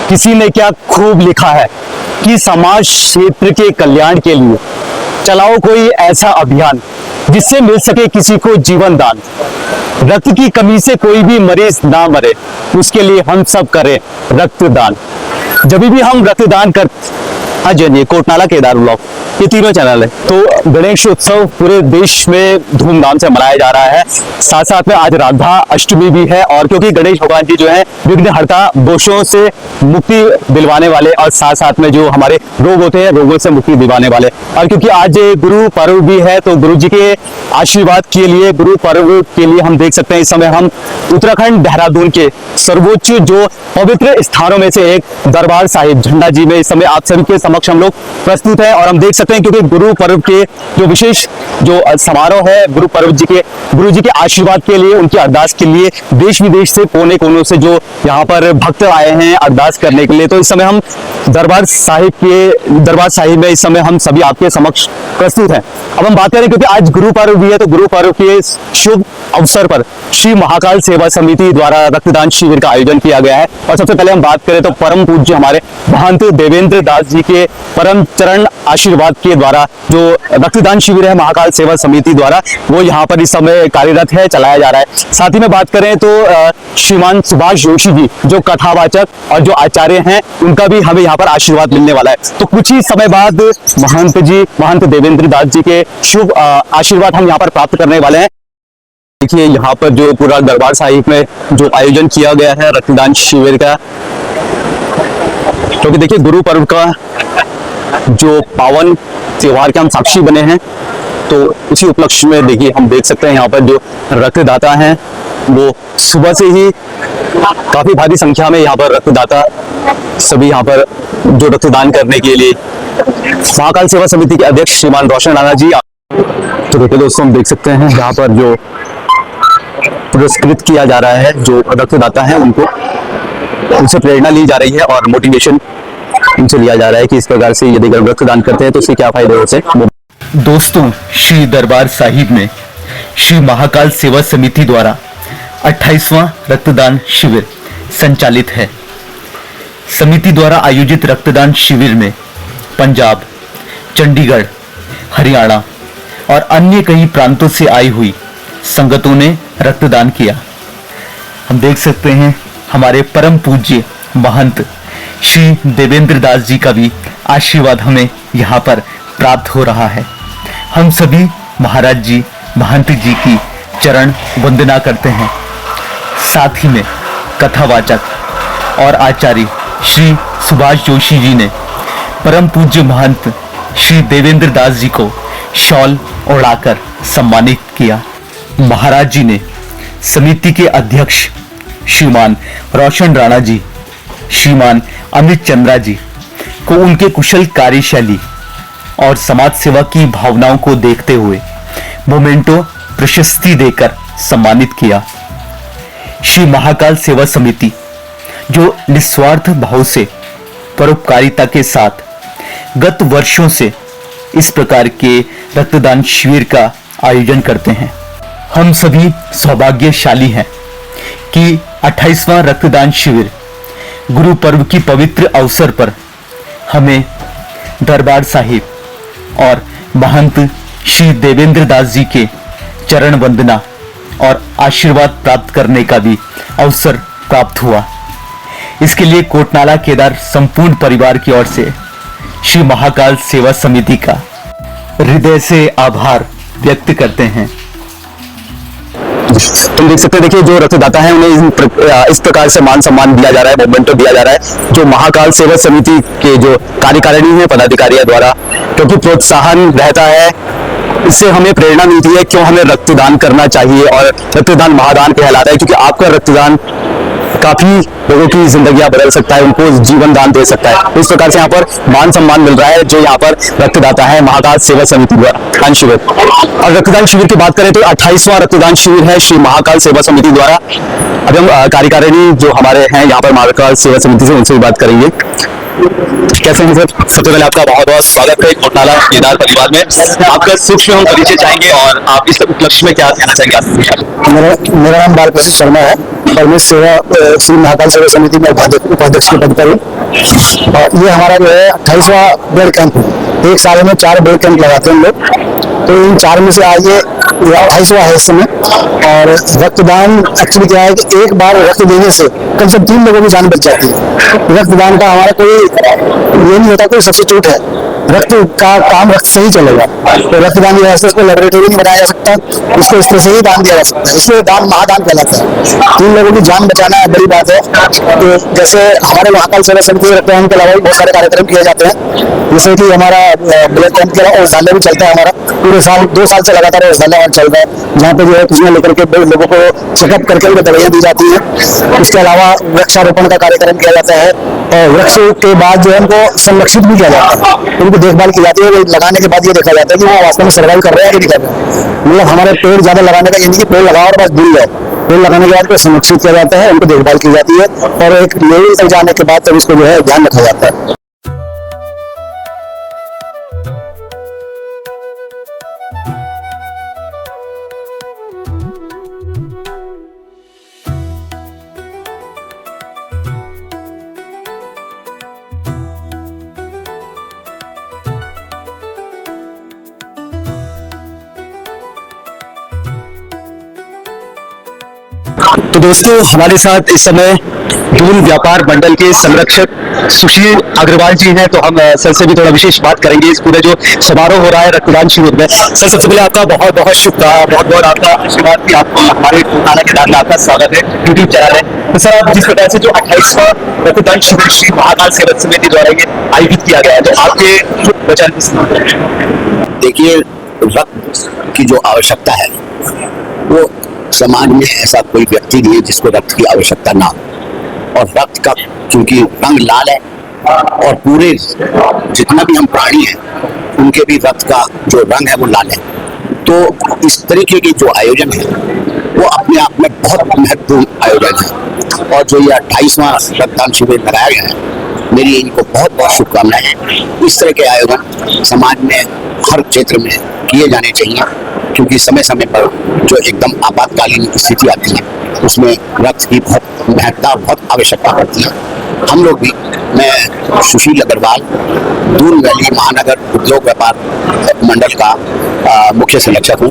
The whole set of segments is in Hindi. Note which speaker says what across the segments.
Speaker 1: किसी ने क्या खूब लिखा है कि समाज क्षेत्र के कल्याण के लिए चलाओ कोई ऐसा अभियान जिससे मिल सके किसी को जीवन दान। रक्त की कमी से कोई भी मरीज ना मरे, उसके लिए हम सब करें रक्तदान। जब भी हम रक्तदान कर हाँ जी, कोटनाला केदार ब्लॉक, ये तीनों चैनल है। तो गणेश उत्सव पूरे देश में धूमधाम से मनाया जा रहा है। साथ साथ में आज राधा अष्टमी भी है, और क्योंकि गणेश भगवान जी जो है विघ्नहर्ता, दोषों से मुक्ति दिलवाने वाले, और साथ साथ में जो हमारे रोग होते हैं रोगों से मुक्ति दिलवाने वाले, और क्योंकि आज गुरु पर्व भी है तो गुरु जी के आशीर्वाद के लिए, गुरु पर्व के लिए हम देख सकते हैं इस समय हम उत्तराखंड देहरादून के सर्वोच्च जो पवित्र स्थानों में से एक दरबार साहिब झंडा जी में इस समय आप सभी के समक्ष हम लोग प्रस्तुत है। और हम देख सकते हैं क्योंकि गुरु पर्व के जो विशेष जो समारोह है, गुरु पर्व जी के, गुरु जी के आशीर्वाद के लिए, उनकी अरदास के लिए देश विदेश से कोने कोनों से जो यहाँ पर भक्त आए हैं अरदास करने के लिए। तो इस समय हम दरबार साहिब में इस समय हम सभी आपके समक्ष प्रस्तुत हैं। अब हम बात करें क्योंकि आज गुरु पर्व भी है, तो गुरु पर्व के शुभ अवसर पर श्री महाकाल सेवा समिति द्वारा रक्तदान शिविर का आयोजन किया गया है। और सबसे पहले हम बात करें तो परम पूज्य हमारे महंत देवेंद्र दास जी के परम चरण आशीर्वाद के द्वारा जो रक्तदान शिविर है महाकाल सेवा समिति द्वारा, वो यहाँ पर इस समय कार्यरत है, चलाया जा रहा है। साथ ही में बात करें तो श्रीमान सुभाष जोशी जी जो कथावाचक और जो आचार्य हैं, उनका भी हमें यहाँ पर आशीर्वाद मिलने वाला है। तो कुछ ही समय बाद महंत देवेंद्र दास जी के शुभ आशीर्वाद हम यहाँ पर प्राप्त करने वाले हैं। देखिए यहाँ पर जो पूरा दरबार साहिब में जो आयोजन किया गया है रक्तदान शिविर का, क्योंकि देखिए गुरु पर्व का जो पावन त्योहार के हम साक्षी बने हैं, तो उसी उपलक्ष्य में देखिए हम देख सकते हैं यहाँ पर जो रक्तदाता हैं वो सुबह से ही काफी भारी संख्या में यहाँ पर रक्तदाता सभी यहाँ पर जो रक्तदान करने के लिए महाकाल सेवा समिति के अध्यक्ष श्रीमान रोशन राणा जी। तो देखिए दोस्तों हम देख सकते हैं यहाँ पर जो पुरस्कृत किया जा रहा है जो रक्तदाता हैं उनको, उनसे प्रेरणा ली जा रही है और मोटिवेशन उनसे लिया जा रहा है कि इस प्रकार से यदि रक्तदान करते हैं तो उससे क्या फायदे होते हैं।
Speaker 2: दोस्तों, श्री दरबार साहिब में श्री महाकाल सेवा समिति द्वारा 28वां रक्तदान शिविर संचालित है। समिति द्वारा आयोजित रक्तदान शिविर में पंजाब, चंडीगढ़, हरियाणा और अन्य कई प्रांतों से आई हुई संगतों ने रक्तदान किया। हम देख सकते हैं हमारे परम पूज्य महंत श्री देवेंद्र दास जी का भी आशीर्वाद हमें यहाँ पर प्राप्त हो रहा है। हम सभी महाराज जी, महंत जी की चरण वंदना करते हैं। साथ ही में कथावाचक और आचार्य श्री सुभाष जोशी जी ने परम पूज्य महंत श्री देवेंद्र दास जी को शॉल ओढ़ाकर सम्मानित किया। महाराज जी ने समिति के अध्यक्ष श्रीमान रोशन राणा जी, श्रीमान अमित चंद्रा जी को उनके कुशल कार्यशैली और समाज सेवा की भावनाओं को देखते हुए मोमेंटो प्रशस्ति देकर सम्मानित किया। श्री महाकाल सेवा समिति जो निस्वार्थ भाव से परोपकारिता के साथ गत वर्षों से इस प्रकार के रक्तदान शिविर का आयोजन करते हैं। हम सभी सौभाग्यशाली हैं कि 28वां रक्तदान शिविर गुरु पर्व की पवित्र अवसर पर हमें दरबार साहिब और महंत श्री देवेंद्र दास जी के चरण वंदना और आशीर्वाद प्राप्त करने का भी अवसर प्राप्त हुआ। इसके लिए कोटनाला केदार संपूर्ण परिवार की ओर से श्री महाकाल सेवा समिति का हृदय से आभार व्यक्त करते हैं।
Speaker 1: तुम देख सकते हैं, देखिए जो रक्तदाता है उन्हें इस प्रकार से मान सम्मान दिया जा रहा है, मोमेंटो दिया जा रहा है जो महाकाल सेवा समिति के जो कार्यकारिणी है पदाधिकारियों द्वारा, क्योंकि प्रोत्साहन रहता है, इससे हमें प्रेरणा मिलती है क्यों हमें रक्तदान करना चाहिए। और रक्तदान महादान कहलाता है क्योंकि आपका रक्तदान काफी लोगों की जिंदगियां बदल सकता है, उनको जीवन दान दे सकता है। इस प्रकार से यहाँ पर मान सम्मान मिल रहा है जो यहाँ पर रक्तदाता है महाकाल सेवा समिति द्वारा रक्तदान शिविर। और रक्तदान शिविर की बात करें तो 28वां रक्तदान शिविर है श्री महाकाल सेवा समिति द्वारा। अभी हम कार्यकारिणी जो हमारे हैं यहाँ पर महाकाल सेवा समिति से, उनसे भी बात करेंगे। कैसे हैं सर? सबसे पहले आपका बहुत बहुत स्वागत है घोटाला केदार परिवार में। आपका सूक्ष्म हम परिचय चाहेंगे और आप इस उपलक्ष्य में क्या कहना चाहेंगे?
Speaker 3: मेरा नाम बालकृष्ण शर्मा है और मैं श्री महाकाल सेवा समिति में उपाध्यक्ष के पद पर हूँ। और ये हमारा जो है 28वां ब्लड कैंप है। एक साल में 4 ब्लड कैंप लगाते हैं हम लोग, तो इन 4 में से आज ये 28वां है इस समय। और रक्तदान एक्चुअली क्या है कि एक बार रक्त देने से कम से कम 3 लोगों की जान बच जाती है। रक्तदान का हमारा कोई ये नहीं होता, कोई सब्स्टिट्यूट है। रक्त का काम रक्त से ही चलेगा। तो रक्तदान जो है इसको लेबोरेटरी में बनाया जा सकता है, इसको इस तरह से ही दान दिया जा सकता है। इसलिए दान महादान कहलाता है। 3 लोगों की जान बचाना बड़ी बात है। तो जैसे हमारे महाकाल सेवा समिति रक्तदान के अलावा भी बहुत सारे कार्यक्रम किए जाते हैं, जैसे कि हमारा ब्लड कैंप के अलावा औषधालय भी चलता है। हमारा पूरे साल 2 साल से लगातार औषधालय चल रहा है, जहाँ पे जो है किसी लेकर के लोगों को चेकअप करके उनको दवाइयाँ दी जाती हैं। इसके अलावा वृक्षारोपण का कार्यक्रम किया जाता है और वृक्ष के बाद जो है उनको संरक्षित भी किया जाता है, उनकी देखभाल की जाती है। लगाने के बाद ये देखा जाता है कि वो वास्तव में सर्वाइव कर रहे हैं कि नहीं कर रहे हैं। मतलब हमारे पेड़ ज्यादा लगाने का ये नहीं कि पेड़ लगाओ और बस भूल जाओ। पेड़ लगाने के बाद उनको संरक्षित किया जाता है, उनको देखभाल की जाती है और एक लेवल तक जाने के बाद तब इसको जो है ध्यान रखा जाता है।
Speaker 1: तो दोस्तों, हमारे साथ इस समय दून व्यापार मंडल के संरक्षक सुशील अग्रवाल जी हैं। तो हम सर से भी थोड़ा विशेष बात करेंगे इस पूरे जो समारोह हो रहा है रक्तदान शिविर में। सर, सबसे पहले आपका बहुत बहुत शुभकामनाएं, बहुत बहुत आपका आशीर्वाद कि आपको हमारे घोटाला केदार में आपका स्वागत है यूट्यूब चैनल है। तो सर, आप जिस प्रकार से जो 28वां रक्तदान शिविर श्री महाकाल सेवा समिति द्वारा ये आयोजित किया गया है, तो आपके वचन
Speaker 4: देखिए, रक्त की जो आवश्यकता है वो समाज में ऐसा कोई व्यक्ति नहीं है जिसको रक्त की आवश्यकता ना हो। और रक्त का क्योंकि रंग लाल है और पूरे जितना भी हम प्राणी हैं उनके भी रक्त का जो रंग है वो लाल है, तो इस तरीके के जो आयोजन है वो अपने आप में बहुत महत्वपूर्ण आयोजन है। और जो ये 28वां रक्तदान शिविर लगाया गया है, मेरी इनको बहुत बहुत शुभकामनाएं हैं। इस तरह के आयोजन समाज में हर क्षेत्र में किए जाने चाहिए, क्योंकि समय समय पर जो एकदम आपातकालीन स्थिति आती है उसमें रक्त की बहुत महत्ता, बहुत आवश्यकता पड़ती है। हम लोग भी, मैं सुशील अग्रवाल दून वैली महानगर उद्योग व्यापार मंडल का मुख्य संरक्षक हूँ।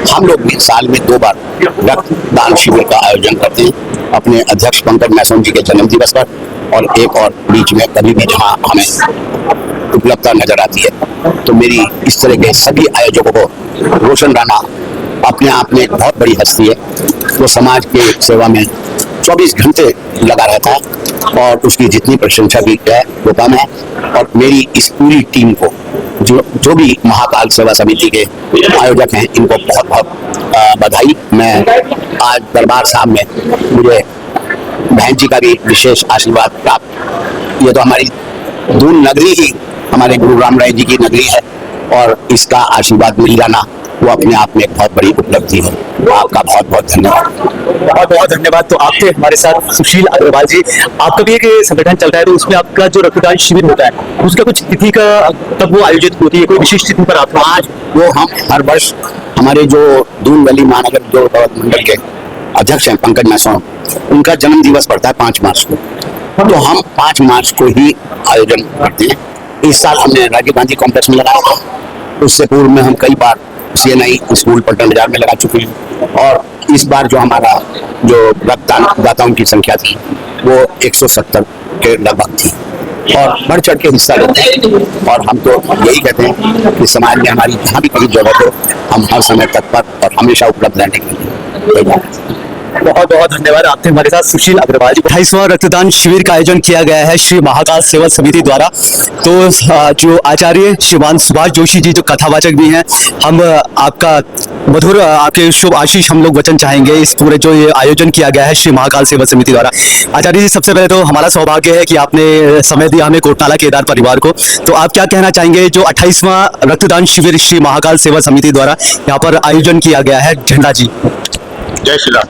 Speaker 4: हम लोग भी साल में 2 बार रक्तदान शिविर का आयोजन करते हैं, अपने अध्यक्ष पंकज मैसोन जी के जन्म दिवस पर और एक और बीच में कभी भी जहाँ हमें उपलब्धता नजर आती है। तो मेरी इस तरह के सभी आयोजकों को रोशन राणा अपने आप में एक बहुत बड़ी हस्ती है। वो समाज के सेवा में 24 घंटे लगा रहता है और उसकी जितनी प्रशंसा की है वो कम है। और मेरी इस पूरी टीम को, जो भी महाकाल सेवा समिति के आयोजक हैं, इनको बहुत बहुत बधाई। मैं आज दरबार साहब में मुझे बहन जी का भी विशेष आशीर्वाद प्राप्त। ये तो हमारी दून नगरी ही हमारे गुरु राम राय जी की नगरी है और इसका आशीर्वाद मिल जाना वो अपने आप में एक बहुत बड़ी उपलब्धि है। आपका बहुत बहुत धन्यवाद।
Speaker 1: बहुत बहुत धन्यवाद। तो आपके हमारे साथ सुशील अग्रवाल जी, आपका भी एक संगठन चलता है, तो उसमें आपका जो रक्तदान शिविर होता है उसका कुछ तिथि का तब वो आयोजित होती है, कोई विशेष तिथि पर आप?
Speaker 4: आज वो हम हर वर्ष हमारे जो दून वैली महानगर उद्योग मंडल के अध्यक्ष हैं पंकज मैसोन, उनका जन्म दिवस पड़ता है 5 मार्च को, तो हम 5 मार्च को ही आयोजन करते हैं। इस साल हमने राजीव गांधी कॉम्प्लेक्स में लगाया था, उससे पूर्व में हम कई बार CNI स्कूल पलटन बाजार में लगा चुके हैं। और इस बार जो हमारा जो रक्तदान दाताओं की संख्या थी वो 170 के लगभग थी और बढ़ चढ़ के हिस्सा लेते हैं। और हम तो यही कहते हैं कि समाज में हमारी जहाँ भी कहीं जरूरत हो, हम हर समय तत्पर और हमेशा उपलब्ध रहने के लिए।
Speaker 1: बहुत बहुत धन्यवाद। आपने हमारे साथ सुशील अग्रवाल जी। 28वां रक्तदान शिविर का आयोजन किया गया है श्री महाकाल सेवा समिति द्वारा। तो जो आचार्य श्रीमान सुभाष जोशी जी जो कथावाचक भी हैं, हम आपका मधुर आपके शुभ आशीष हम लोग वचन चाहेंगे इस पूरे जो ये आयोजन किया गया है श्री महाकाल सेवा समिति द्वारा। आचार्य जी, सबसे पहले तो हमारा सौभाग्य है कि आपने समय दिया हमें घोटाला केदार परिवार को। तो आप क्या कहना चाहेंगे जो 28वां रक्तदान शिविर श्री महाकाल सेवा समिति द्वारा यहाँ पर आयोजन किया गया है? झंडा जी।
Speaker 5: जय श्री राम।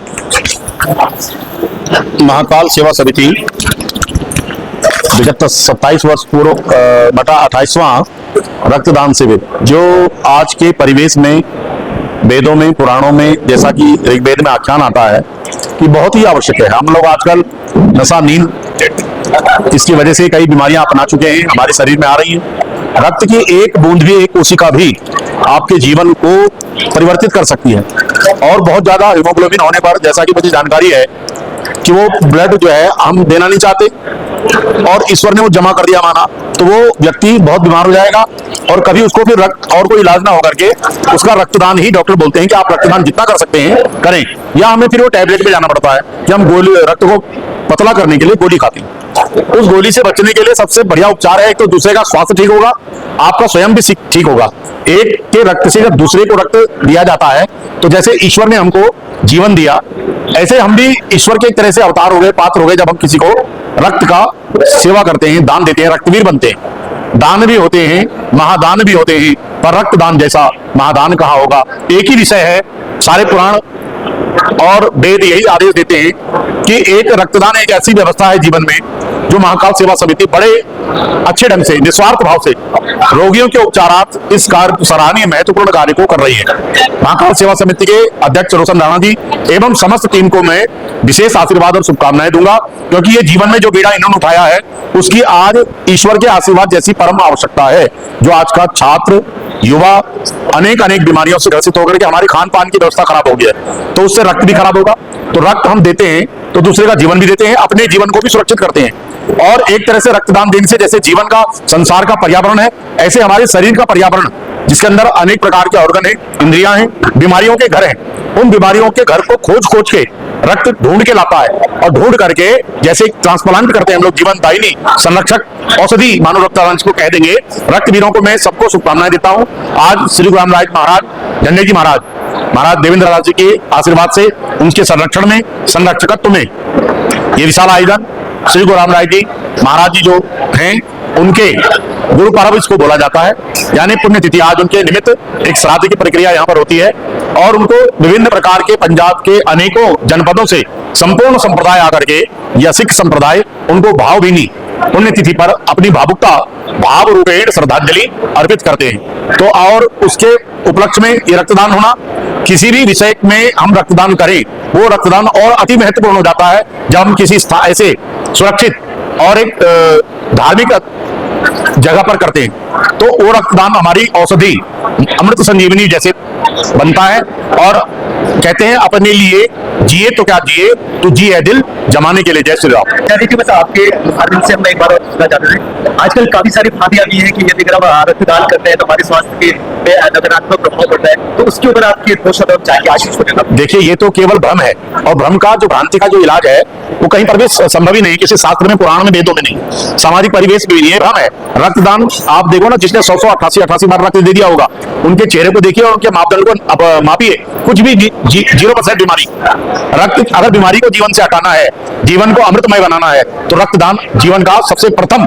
Speaker 5: महाकाल सेवा समिति विगत 27 वर्ष पूर्व बटा 28वां रक्तदान शिविर जो आज के परिवेश में, वेदों में, पुराणों में, जैसा कि ऋग्वेद में आख्यान आता है कि बहुत ही आवश्यक है। हम लोग आजकल नशा, नींद, इसकी वजह से कई बीमारियां अपना चुके हैं, हमारे शरीर में आ रही हैं। रक्त की एक बूंद भी, एक कोशिका भी आपके जीवन को परिवर्तित कर सकती है। और बहुत ज्यादा हीमोग्लोबिन होने पर, जैसा कि मुझे जानकारी है कि वो ब्लड जो है हम देना नहीं चाहते और ईश्वर ने वो जमा कर दिया माना, तो वो व्यक्ति बहुत बीमार हो जाएगा और कभी उसको फिर रक्त और कोई इलाज ना हो करके उसका रक्तदान ही, डॉक्टर बोलते हैं कि आप रक्तदान जितना कर सकते हैं करें, या हमें फिर वो टैबलेट पे जाना पड़ता है कि हम गोली, रक्त को पतला करने के लिए गोली खाते हैं। उस गोली से बचने के लिए सबसे बढ़िया उपचार है, एक तो दूसरे का स्वास्थ्य ठीक होगा, आपका स्वयं भी ठीक होगा। एक के रक्त से जब दूसरे को रक्त दिया जाता है तो जैसे ईश्वर ने हमको जीवन दिया, ऐसे हम भी ईश्वर के एक तरह से अवतार हो गए, पात्र हो गए। जब हम किसी को रक्त का सेवा करते हैं, दान देते हैं, रक्तवीर बनते हैं। दान भी होते हैं, महादान भी होते हैं, पर रक्तदान जैसा महादान कहा होगा। एक ही विषय है, सारे पुराण और वेद यही आदेश देते हैं कि एक रक्तदान एक ऐसी व्यवस्था है जीवन में जो महाकाल सेवा समिति बड़े अच्छे ढंग से, निस्वार्थ भाव से रोगियों के उपचारार्थ इस कार्य, सराहनीय महत्वपूर्ण कार्य को कर रही है। महाकाल सेवा समिति के अध्यक्ष रोशन राणा जी एवं समस्त टीम को मैं विशेष आशीर्वाद और शुभकामनाएं दूंगा, क्योंकि ये जीवन में जो बीड़ा इन्होंने उठाया है उसकी आज ईश्वर के आशीर्वाद जैसी परम आवश्यकता है। जो आज का छात्र, युवा अनेक बीमारियों से ग्रसित होकर के हमारे खान पान की व्यवस्था खराब हो गई है, तो उससे रक्त भी खराब होगा। तो रक्त हम देते हैं तो दूसरे का जीवन भी देते हैं, अपने जीवन को भी सुरक्षित करते हैं। और एक तरह से रक्तदान देने से जैसे जीवन का, संसार का पर्यावरण है, ऐसे हमारे शरीर का पर्यावरण, जिसके अंदर अनेक प्रकार के ऑर्गन हैं, इंद्रियां हैं, बीमारियों के घर हैं, उन बीमारियों के घर को खोज के रक्त ढूंढ के लाता है। और ढूंढ करके जैसे ट्रांसप्लांट करते हैं हम लोग, जीवन दायिनी, संरक्षक, औषधि मानव रक्तदान को कह देंगे। रक्तवीरों को मैं सबको शुभकामनाएं देता हूं। आज श्री गुरु रामराज महाराज, झंडे जी महाराज देवेंद्र राज जी के आशीर्वाद से, उनके संरक्षण में, संरक्षकत्व में ये विशाल आयोजन, श्री गुरु रामराज जी महाराज जी जो हैं उनके गुरु पर्व इसको बोला जाता है, यानी पुण्यतिथि। आज उनके निमित्त एक श्राद्ध की प्रक्रिया यहाँ पर होती है और उनको विभिन्न प्रकार के पंजाब के अनेकों जनपदों से संपूर्ण संप्रदाय आकर के, या सिख संप्रदाय, उनको भावभीनी पुण्यतिथि पर अपनी भावुकता, भाव रूपेण श्रद्धांजलि अर्पित करते हैं। तो और उसके उपलक्ष्य में ये रक्तदान होना, किसी भी विषय में हम रक्तदान करें वो रक्तदान और अति महत्वपूर्ण हो जाता है जब हम किसी ऐसे सुरक्षित और एक धार्मिक जगह पर करते हैं। तो वो रक्तदान हमारी औषधि, अमृत संजीवनी जैसे बनता है। और कहते हैं अपने लिए जिए तो क्या जिए, तू जी है दिल जमाने के लिए। जय श्री राम।
Speaker 2: देखिए बस आपके माध्यम से हम एक बार सुनना चाहते हैं, आजकल काफी सारी भ्रांतियां भी है कि यदि अगर हम रक्तदान करते हैं तो हमारे स्वास्थ्य पे नकारात्मक प्रभाव पड़ता है, तो उसके ऊपर आपकी चाहिए आशीष होगा।
Speaker 5: देखिए, ये तो केवल भ्रम है, और भ्रम का जो, भ्रांति का जो इलाज है वो कहीं पर भी संभव ही नहीं, किसी शास्त्र में, पुराण में, वेदों में नहीं, सामाजिक परिवेश में नहीं है, भ्रम है। रक्तदान आप देखो ना, जिसने 100-188 बार रक्त दे दिया होगा, उनके चेहरे को देखिए और उनके मापदंड को अब मापिए, कुछ भी 0% बीमारी। रक्त, अगर बीमारी को जीवन से हटाना है, जीवन को अमृतमय बनाना है, तो रक्तदान जीवन का सबसे प्रथम,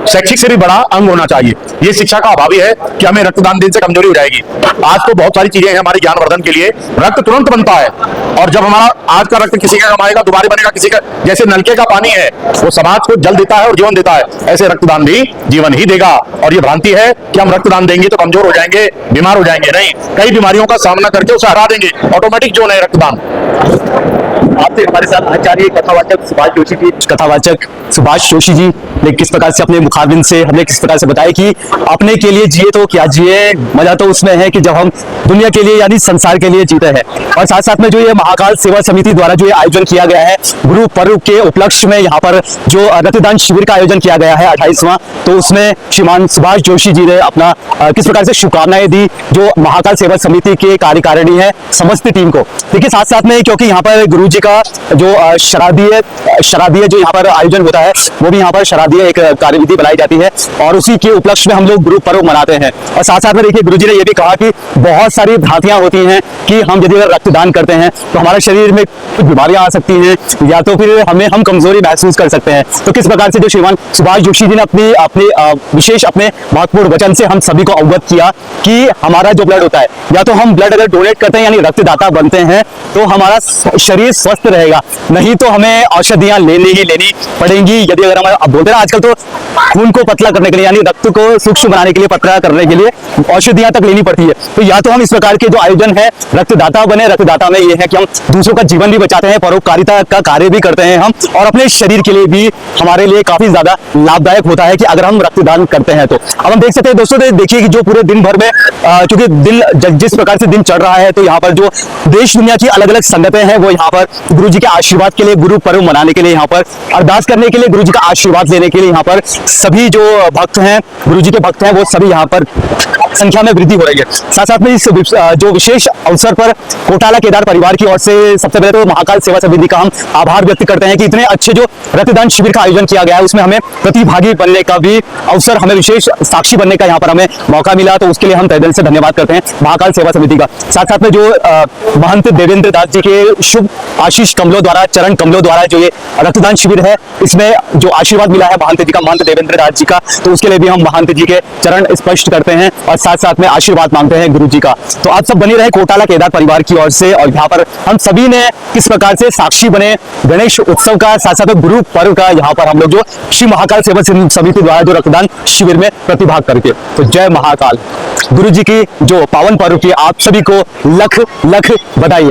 Speaker 5: शैक्षिक से भी बड़ा अंग होना चाहिए। ये शिक्षा का अभाव ही है कि हमें रक्तदान देने से कमजोरी हो जाएगी। आज तो बहुत सारी चीजें हैं हमारे ज्ञानवर्धन के लिए, रक्त तुरंत बनता है, और जब हमारा आज का रक्त किसी का कमाएगा दोबारा बनेगा किसी का। जैसे नलके का पानी है वो समाज को जल देता है और जीवन देता है, ऐसे रक्तदान भी जीवन ही देगा। और ये भ्रांति है कि हम रक्तदान देंगे तो कमजोर हो जाएंगे, बीमार हो जाएंगे, नहीं, कई बीमारियों का सामना करके उसे हरा देंगे। ऑटोमेटिक जोन है रक्तदान।
Speaker 2: आपसे हमारे साथ आचार्य कथावाचक सुभाष जोशी जी।
Speaker 1: कथावाचक सुभाष जोशी जी ने किस प्रकार से अपने मुखारबिंद से हमें किस प्रकार से बताया कि अपने के लिए जिए तो क्या जिए, मजा तो उसमें है कि जब हम दुनिया के लिए यानी संसार के लिए जीते हैं। और साथ साथ में जो ये महाकाल सेवा समिति द्वारा जो ये आयोजन किया गया है गुरु पर्व के उपलक्ष्य में, यहाँ पर जो रक्तदान शिविर का आयोजन किया गया है 28वां, तो उसमें श्रीमान सुभाष जोशी जी ने अपना किस प्रकार से शुभकामनाएं दी जो महाकाल सेवा समिति के कार्यकारिणी है समस्त टीम को। देखिए साथ साथ में, क्योंकि यहाँ पर गुरु जी का जो शराधीय जो यहाँ पर आयोजन होता है, वो भी यहाँ पर शराधीय एक कार्यविधि बनाई जाती है और उसी के उपलक्ष्य में हम लोग गुरु पर्व मनाते हैं। और साथ साथ में देखिए गुरु जी ने ये भी कहा कि बहुत सारी भ्रांतियां होती हैं कि हम यदि रक्तदान करते हैं तो हमारे शरीर में कुछ बीमारियां आ सकती हैं, या तो फिर हम कमजोरी महसूस कर सकते हैं। तो किस प्रकार से जो श्रीमान सुभाष जोशी जी ने अपने विशेष अपने महत्वपूर्ण वचन से हम सभी को अवगत किया कि हम हमारा जो ब्लड होता है, या तो हम ब्लड अगर डोनेट करते हैं यानी रक्तदाता बनते हैं तो हमारा शरीर स्वस्थ रहेगा, नहीं तो हमें औषधियां लेनी पड़ेंगी। यदि अगर हम अब बोलते हैं आजकल तो खून को पतला करने के लिए यानी रक्त को सूक्ष्म बनाने के लिए, पतला करने के लिए औषधियां तक लेनी पड़ती है। तो या तो हम इस प्रकार के जो आयोजन है रक्तदाता बने। रक्तदाता में ये है कि हम दूसरों का जीवन भी बचाते हैं, परोपकारिता का कार्य भी करते हैं हम, और अपने शरीर के लिए भी हमारे लिए काफी ज्यादा लाभदायक होता है कि अगर हम रक्तदान करते हैं तो। अब हम देख सकते हैं दोस्तों, देखिए कि जो पूरे दिन भर में क्योंकि दिन जिस प्रकार से दिन चढ़ रहा है, तो यहाँ पर जो देश दुनिया की अलग अलग संगतें हैं वो यहाँ पर गुरु जी के आशीर्वाद के लिए, गुरु पर्व मनाने के लिए, यहाँ पर अरदास करने के लिए, गुरु जी का आशीर्वाद लेने के लिए यहाँ पर सभी जो भक्त हैं, गुरु जी के भक्त हैं, वो सभी यहाँ पर संख्या में वृद्धि हो रही है। साथ साथ में इस जो विशेष अवसर पर कोटाला केदार परिवार की ओर से सबसे पहले तो महाकाल सेवा समिति का हम आभार व्यक्त करते हैं कि इतने अच्छे जो रक्तदान शिविर का आयोजन किया गया है उसमें हमें प्रतिभागी बनने का भी अवसर, हमें विशेष साक्षी बनने का यहाँ पर हमें मौका मिला, तो उसके लिए हम तहे दिल से धन्यवाद करते हैं महाकाल सेवा समिति का। साथ साथ में जो महंत देवेंद्र दास जी के शुभ आशीष कमलों द्वारा, चरण कमलों द्वारा जो ये रक्तदान शिविर है, इसमें जो आशीर्वाद मिला है महंत जी का, महंत देवेंद्र दास जी का, तो उसके लिए भी हम महंत जी के चरण स्पर्श करते हैं और साथ साथ में आशीर्वाद मांगते हैं गुरु जी का। तो आप सब बने रहे कोटाला केदार परिवार की ओर से, और यहाँ पर हम सभी ने किस प्रकार से साक्षी बने गणेश उत्सव का, साथ साथ में गुरु पर्व का, यहाँ पर हम लोग जो श्री महाकाल सेवा समिति द्वारा जो रक्तदान शिविर में प्रतिभाग करके। तो जय महाकाल, गुरु जी की जो पावन पर्व की आप सभी को लख लख बधाई।